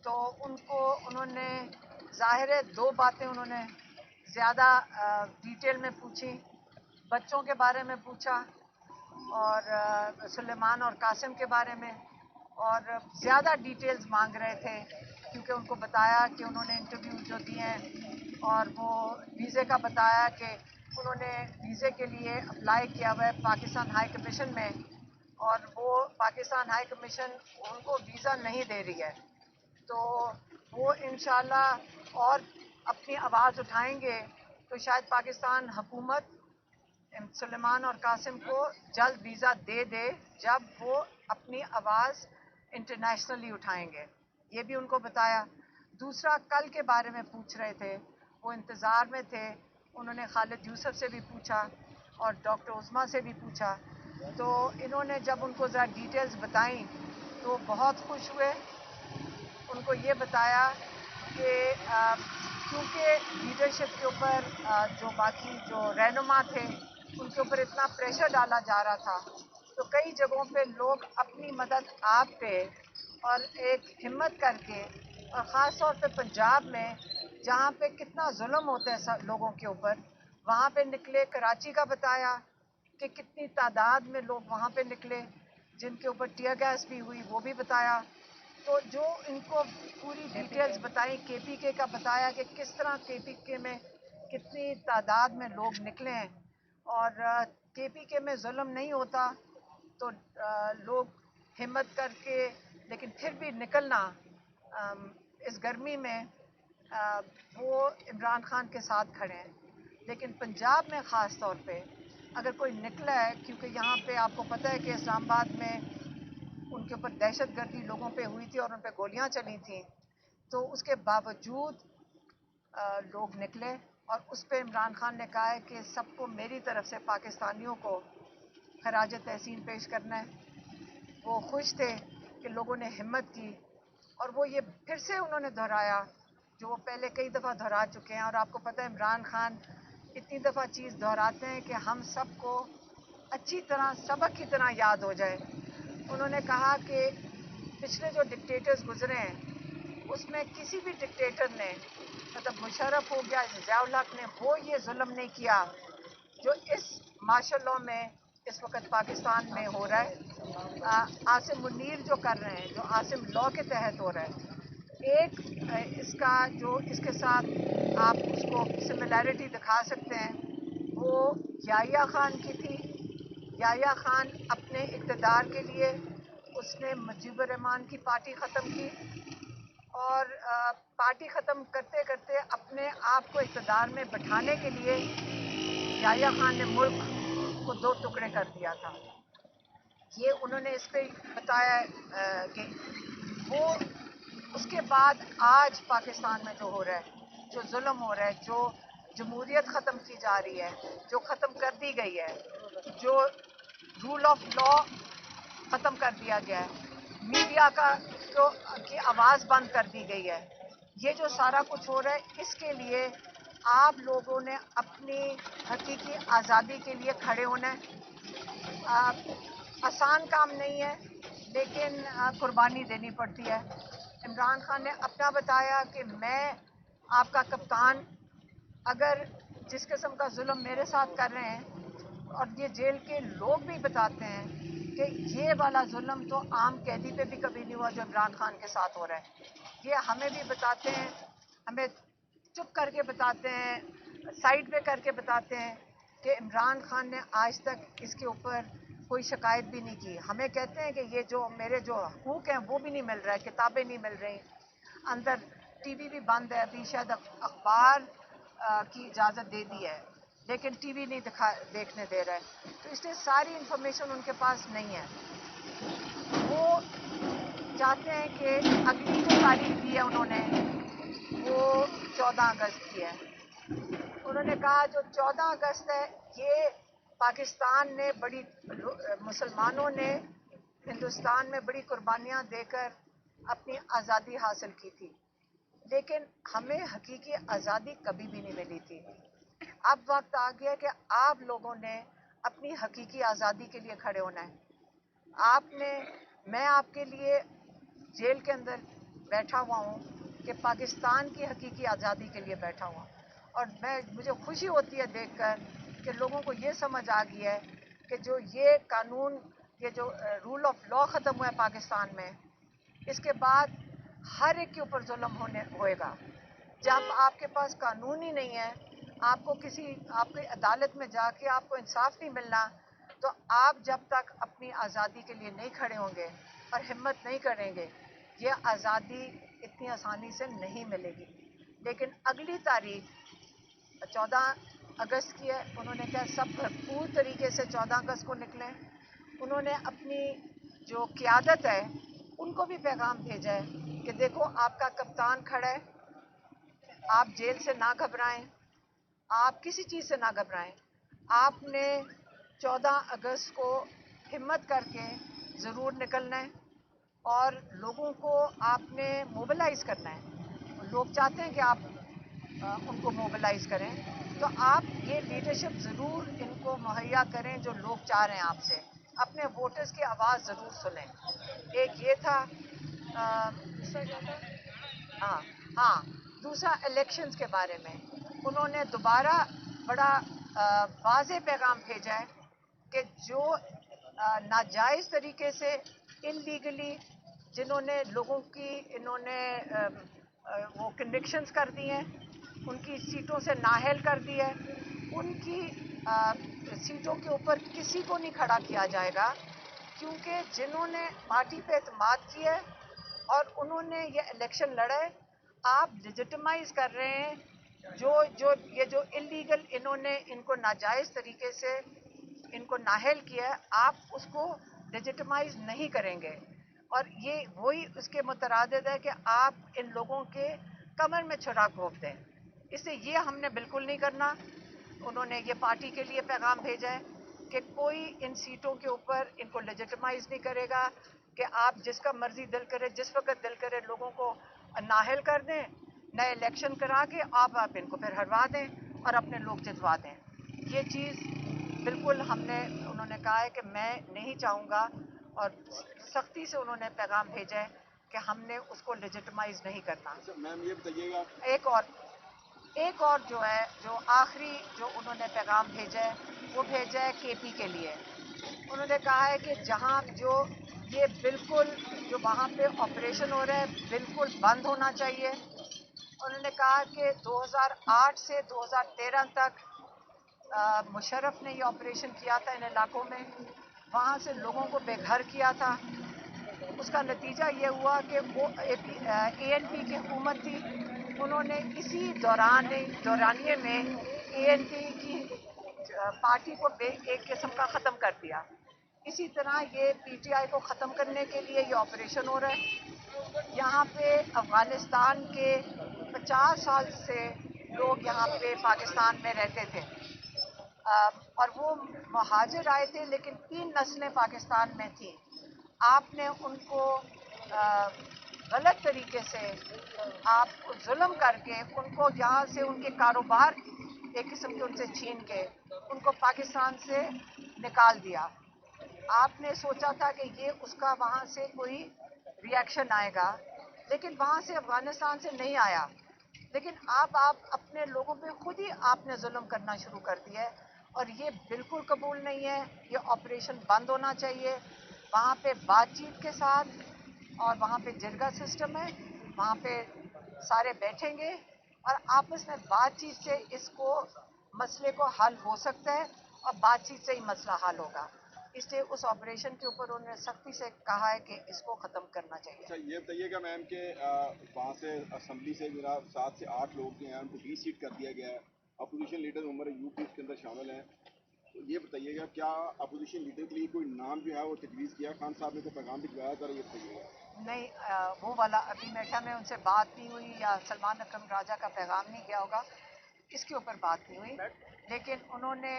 تو انہوں نے ظاہر ہے 2 باتیں انہوں نے زیادہ ڈیٹیل میں پوچھی، بچوں کے بارے میں پوچھا اور سلیمان اور قاسم کے بارے میں، اور زیادہ ڈیٹیلز مانگ رہے تھے کیونکہ ان کو بتایا کہ انہوں نے انٹرویو جو دیے ہیں اور وہ ویزے کا بتایا کہ انہوں نے ویزے کے لیے اپلائی کیا ہوا ہے پاکستان ہائی کمیشن میں، اور وہ پاکستان ہائی کمیشن ان کو ویزا نہیں دے رہی ہے، تو وہ انشاءاللہ اور اپنی آواز اٹھائیں گے تو شاید پاکستان حکومت سلیمان اور قاسم کو جلد ویزا دے دے جب وہ اپنی آواز انٹرنیشنلی اٹھائیں گے، یہ بھی ان کو بتایا۔ دوسرا کل کے بارے میں پوچھ رہے تھے، وہ انتظار میں تھے، انہوں نے خالد یوسف سے بھی پوچھا اور ڈاکٹر عظمیٰ سے بھی پوچھا، تو انہوں نے جب ان کو ذرا ڈیٹیلز بتائیں تو بہت خوش ہوئے۔ ان کو یہ بتایا کہ کیونکہ لیڈرشپ کے اوپر جو باقی جو رہنما تھے ان کے اوپر اتنا پریشر ڈالا جا رہا تھا، تو کئی جگہوں پہ لوگ اپنی مدد آپ پہ اور ایک ہمت کر کے، اور خاص طور پہ پنجاب میں جہاں پہ کتنا ظلم ہوتا ہے لوگوں کے اوپر، وہاں پہ نکلے۔ کراچی کا بتایا کہ کتنی تعداد میں لوگ وہاں پہ نکلے جن کے اوپر ٹیئر گیس بھی ہوئی، وہ بھی بتایا۔ تو جو ان کو پوری ڈیٹیلز بتائیں، کے پی کے کا بتایا کہ کس طرح کے پی کے میں کتنی تعداد میں لوگ نکلے ہیں، اور کے پی کے میں ظلم نہیں ہوتا تو لوگ ہمت کر کے، لیکن پھر بھی نکلنا اس گرمی میں وہ عمران خان کے ساتھ کھڑے ہیں۔ لیکن پنجاب میں خاص طور پہ اگر کوئی نکلا ہے، کیونکہ یہاں پہ آپ کو پتہ ہے کہ اسلام آباد میں ان کے اوپر دہشت گردی لوگوں پہ ہوئی تھی اور ان پہ گولیاں چلی تھیں، تو اس کے باوجود لوگ نکلے، اور اس پہ عمران خان نے کہا ہے کہ سب کو میری طرف سے پاکستانیوں کو خراج تحسین پیش کرنا ہے۔ وہ خوش تھے کہ لوگوں نے ہمت کی، اور وہ یہ پھر سے انہوں نے دہرایا جو وہ پہلے کئی دفعہ دہرا چکے ہیں، اور آپ کو پتہ ہے عمران خان اتنی دفعہ چیز دہراتے ہیں کہ ہم سب کو اچھی طرح سبق کی طرح یاد ہو جائے۔ انہوں نے کہا کہ پچھلے جو ڈکٹیٹرز گزرے ہیں اس میں کسی بھی ڈکٹیٹر نے، مطلب مشرف ہو گیا، ضیاء الحق نے، وہ یہ ظلم نہیں کیا جو اس مارشل لاء میں اس وقت پاکستان میں ہو رہا ہے۔ عاصم منیر جو کر رہے ہیں، جو عاصم لاء کے تحت ہو رہا ہے، ایک اس کا جو اس کے ساتھ آپ اس کو سملیرٹی دکھا سکتے ہیں، وہ یحییٰ خان کی تھی۔ یحییٰ خان اپنے اقتدار کے لیے اس نے مجیب الرحمان کی پارٹی ختم کی، اور پارٹی ختم کرتے کرتے اپنے آپ کو اقتدار میں بٹھانے کے لیے یحییٰ خان نے ملک کو 2 ٹکڑے کر دیا تھا۔ یہ انہوں نے اس پہ بتایا کہ وہ اس کے بعد آج پاکستان میں جو ہو رہا ہے، جو ظلم ہو رہا ہے، جو جمہوریت ختم کی جا رہی ہے، جو ختم کر دی گئی ہے، جو رول آف لا ختم کر دیا گیا ہے، میڈیا کی آواز بند کر دی گئی ہے، یہ جو سارا کچھ ہو رہا ہے، اس کے لیے آپ لوگوں نے اپنی حقیقی آزادی کے لیے کھڑے ہونا ہے۔ آسان کام نہیں ہے، لیکن قربانی دینی پڑتی ہے۔ عمران خان نے اپنا بتایا کہ میں آپ کا کپتان، اگر جس قسم کا ظلم میرے ساتھ کر رہے ہیں، اور یہ جیل کے لوگ بھی بتاتے ہیں کہ یہ والا ظلم تو عام قیدی پہ بھی کبھی نہیں ہوا جو عمران خان کے ساتھ ہو رہا ہے، یہ ہمیں بھی بتاتے ہیں، ہمیں چپ کر کے بتاتے ہیں، سائڈ پہ کر کے بتاتے ہیں کہ عمران خان نے آج تک اس کے اوپر کوئی شکایت بھی نہیں کی۔ ہمیں کہتے ہیں کہ یہ جو میرے جو حقوق ہیں وہ بھی نہیں مل رہا ہے، کتابیں نہیں مل رہی، اندر ٹی وی بھی بند ہے، ابھی شاید اخبار کی اجازت دے دی ہے لیکن ٹی وی نہیں دیکھنے دے رہا ہے، تو اس لیے ساری انفارمیشن ان کے پاس نہیں ہے۔ وہ چاہتے ہیں کہ اگلی جو تاریخ دی ہے انہوں نے وہ 14 اگست کی ہے۔ انہوں نے کہا جو 14 اگست ہے، یہ پاکستان نے بڑی، مسلمانوں نے ہندوستان میں بڑی قربانیاں دے کر اپنی آزادی حاصل کی تھی، لیکن ہمیں حقیقی آزادی کبھی بھی نہیں ملی تھی۔ اب وقت آ گیا کہ آپ لوگوں نے اپنی حقیقی آزادی کے لیے کھڑے ہونا ہے۔ میں آپ کے لیے جیل کے اندر بیٹھا ہوا ہوں کہ پاکستان کی حقیقی آزادی کے لیے بیٹھا ہوا ہوں، اور مجھے خوشی ہوتی ہے دیکھ کر کہ لوگوں کو یہ سمجھ آ گئی ہے کہ جو یہ قانون، یہ جو رول آف لا ختم ہوا ہے پاکستان میں، اس کے بعد ہر ایک کے اوپر ظلم ہوئے گا. جب آپ کے پاس قانون ہی نہیں ہے، آپ کو آپ کی عدالت میں جا کے آپ کو انصاف نہیں ملنا، تو آپ جب تک اپنی آزادی کے لیے نہیں کھڑے ہوں گے اور ہمت نہیں کریں گے، یہ آزادی اتنی آسانی سے نہیں ملے گی. لیکن اگلی تاریخ 14 اگست کی ہے. انہوں نے کہا سب بھرپور طریقے سے 14 اگست کو نکلیں. انہوں نے اپنی جو قیادت ہے ان کو بھی پیغام بھیجا ہے کہ دیکھو آپ کا کپتان کھڑا ہے، آپ جیل سے نہ گھبرائیں، آپ کسی چیز سے نہ گھبرائیں. آپ نے 14 اگست کو ہمت کر کے ضرور نکلنا ہے اور لوگوں کو آپ نے موبلائز کرنا ہے. لوگ چاہتے ہیں کہ آپ ان کو موبلائز کریں، تو آپ یہ لیڈرشپ ضرور ان کو مہیا کریں جو لوگ چاہ رہے ہیں آپ سے. اپنے ووٹرز کی آواز ضرور سنیں. ایک یہ تھا. دوسرا کیا تھا؟ ہاں دوسرا الیکشنز کے بارے میں انہوں نے دوبارہ بڑا واضح پیغام بھیجا ہے کہ جو ناجائز طریقے سے انلیگلی جنہوں نے لوگوں کی انہوں نے وہ کنوکشنز کر دی ہیں، ان کی سیٹوں سے نااہل کر دی ہے، ان کی سیٹوں کے اوپر کسی کو نہیں کھڑا کیا جائے گا، کیونکہ جنہوں نے پارٹی پہ اعتماد کیا ہے اور انہوں نے یہ الیکشن لڑا ہے، آپ لیجٹمائز کر رہے ہیں جو انلیگل انہوں نے ان کو ناجائز طریقے سے ان کو نااہل کیا ہے، آپ اس کو لیجٹمائز نہیں کریں گے. اور یہ وہی اس کے مترادف ہے کہ آپ ان لوگوں کے کمر میں چھرا گھونپ دیں. اس سے یہ ہم نے بالکل نہیں کرنا. انہوں نے یہ پارٹی کے لیے پیغام بھیجا ہے کہ کوئی ان سیٹوں کے اوپر ان کو لیجٹمائز نہیں کرے گا کہ آپ جس کا مرضی دل کرے جس وقت دل کرے لوگوں کو نااہل کر دیں، نئے الیکشن کرا کے آپ ان کو پھر ہروا دیں اور اپنے لوگ جتوا دیں. یہ چیز بالکل ہم نے انہوں نے کہا ہے کہ میں نہیں چاہوں گا، اور سختی سے انہوں نے پیغام بھیجا ہے کہ ہم نے اس کو لیجٹمائز نہیں کرنا. میم یہ بتائیے گا، ایک اور جو ہے جو آخری جو انہوں نے پیغام بھیجا ہے وہ بھیجا ہے کے پی کے لیے. انہوں نے کہا ہے کہ جہاں جو یہ بالکل جو وہاں پہ آپریشن ہو رہا ہے بالکل بند ہونا چاہیے. انہوں نے کہا کہ 2008 سے 2013 تک مشرف نے یہ آپریشن کیا تھا ان علاقوں میں، وہاں سے لوگوں کو بے گھر کیا تھا. اس کا نتیجہ یہ ہوا کہ وہ اے این پی کی حکومت تھی، انہوں نے اسی دورانیے میں اے این پی کی پارٹی کو ایک قسم کا ختم کر دیا. اسی طرح یہ پی ٹی آئی کو ختم کرنے کے لیے یہ آپریشن ہو رہا ہے. یہاں پہ افغانستان کے 50 سال سے لوگ یہاں پہ پاکستان میں رہتے تھے، اور وہ مہاجر آئے تھے، لیکن 3 نسلیں پاکستان میں تھیں. آپ نے ان کو غلط طریقے سے آپ کو ظلم کر کے ان کو یہاں سے ان کے کاروبار ایک قسم کے ان سے چھین کے ان کو پاکستان سے نکال دیا. آپ نے سوچا تھا کہ یہ اس کا وہاں سے کوئی ری ایکشن آئے گا، لیکن وہاں سے افغانستان سے نہیں آیا. لیکن آپ اپنے لوگوں پہ خود ہی آپ نے ظلم کرنا شروع کر دیا ہے، اور یہ بالکل قبول نہیں ہے. یہ آپریشن بند ہونا چاہیے. وہاں پہ بات چیت کے ساتھ، اور وہاں پہ جرگا سسٹم ہے، وہاں پہ سارے بیٹھیں گے اور آپس میں بات چیت سے اس کو مسئلے کو حل ہو سکتا ہے، اور بات چیت سے ہی مسئلہ حل ہوگا. اس لیے اس آپریشن کے اوپر انہوں نے سختی سے کہا ہے کہ اس کو ختم کرنا چاہیے. اچھا یہ بتائیے گا میم کہ وہاں سے اسمبلی سے میرا 7 سے 8 لوگ جو ہیں ان کو 20 سیٹ کر دیا گیا ہے. اپوزیشن لیڈر عمر یو پی اس کے اندر شامل ہیں. تو یہ بتائیے گا کیا اپوزیشن لیڈر کے لیے کوئی نام جو ہے وہ تجویز کیا خان صاحب نے، کوئی پیغام بھجوایا تھا؟ یہ بتائیے گا. نہیں، وہ والا ابھی میٹھا میں ان سے بات نہیں ہوئی، یا سلمان اکرم راجہ کا پیغام نہیں گیا ہوگا، اس کے اوپر بات نہیں ہوئی. لیکن انہوں نے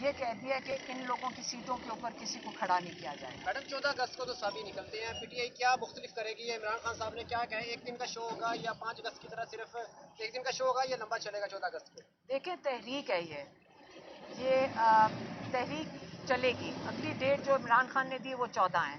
یہ کہہ دیا کہ ان لوگوں کی سیٹوں کے اوپر کسی کو کھڑا نہیں کیا جائے. میڈم 14 اگست کو تو سبھی نکلتے ہیں، پی ٹی آئی کیا مختلف کرے گی؟ عمران خان صاحب نے کیا کہا ہے، 1 دن کا شو ہوگا یا 5 اگست کی طرح صرف 1 دن کا شو ہوگا یا لمبا چلے گا 14 اگست کو؟ دیکھیں تحریک ہے یہ تحریک چلے گی. اگلی ڈیٹ جو عمران خان نے دی وہ 14 ہے.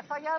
FIR